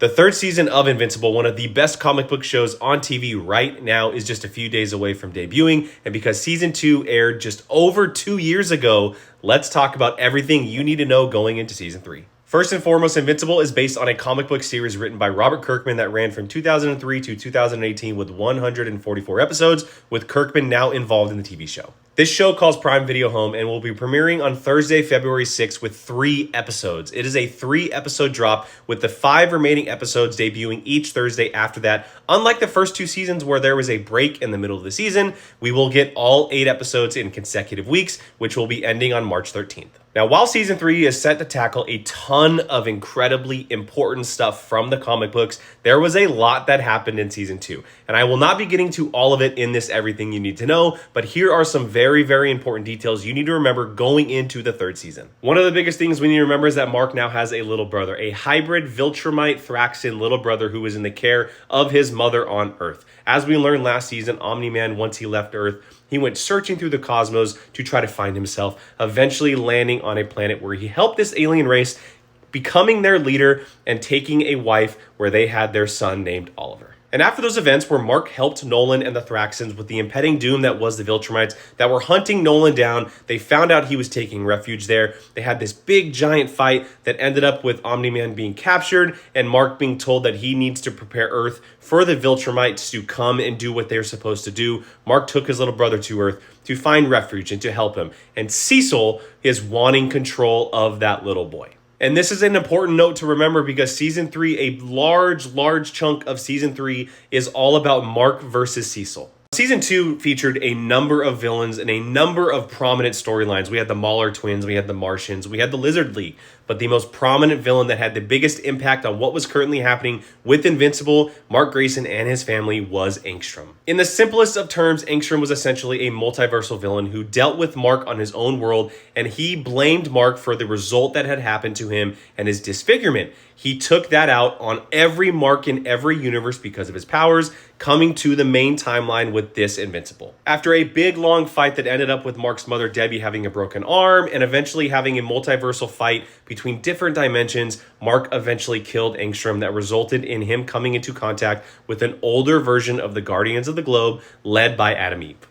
The third season of Invincible, one of the best comic book shows on TV right now, is just a few days away from debuting. And because season 2 aired just over 2 years ago, let's talk about everything you need to know going into season 3. First and foremost, Invincible is based on a comic book series written by Robert Kirkman that ran from 2003 to 2018 with 144 episodes, with Kirkman now involved in the TV show. This show calls Prime Video home and will be premiering on Thursday, February 6th with 3 episodes. It is a 3-episode drop with the 5 remaining episodes debuting each Thursday after that. Unlike the first 2 seasons where there was a break in the middle of the season, we will get all 8 episodes in consecutive weeks, which will be ending on March 13th. Now, while season 3 is set to tackle a ton of incredibly important stuff from the comic books, there was a lot that happened in season 2. And I will not be getting to all of it in this Everything You Need to Know, but here are some very, very important details you need to remember going into the 3rd season. One of the biggest things we need to remember is that Mark now has a little brother, a hybrid Viltrumite Thraxan little brother who is in the care of his mother on Earth. As we learned last season, Omni-Man, once he left Earth, he went searching through the cosmos to try to find himself, eventually landing on a planet where he helped this alien race, becoming their leader and taking a wife where they had their son named Oliver. And after those events where Mark helped Nolan and the Thraxans with the impending doom that was the Viltrumites that were hunting Nolan down, they found out he was taking refuge there. They had this big giant fight that ended up with Omni-Man being captured and Mark being told that he needs to prepare Earth for the Viltrumites to come and do what they're supposed to do. Mark took his little brother to Earth to find refuge and to help him. And Cecil is wanting control of that little boy. And this is an important note to remember because season 3, a large chunk of season 3 is all about Mark versus Cecil. Season 2 featured a number of villains and a number of prominent storylines. We had the Mauler twins, we had the Martians, we had the Lizard League. But the most prominent villain that had the biggest impact on what was currently happening with Invincible, Mark Grayson and his family, was Angstrom. In the simplest of terms, Angstrom was essentially a multiversal villain who dealt with Mark on his own world, and he blamed Mark for the result that had happened to him and his disfigurement. He took that out on every Mark in every universe because of his powers, coming to the main timeline with this Invincible. After a big, long fight that ended up with Mark's mother, Debbie, having a broken arm, and eventually having a multiversal fight between different dimensions, Mark eventually killed Angstrom that resulted in him coming into contact with an older version of the Guardians of the Globe led by Adam Eve.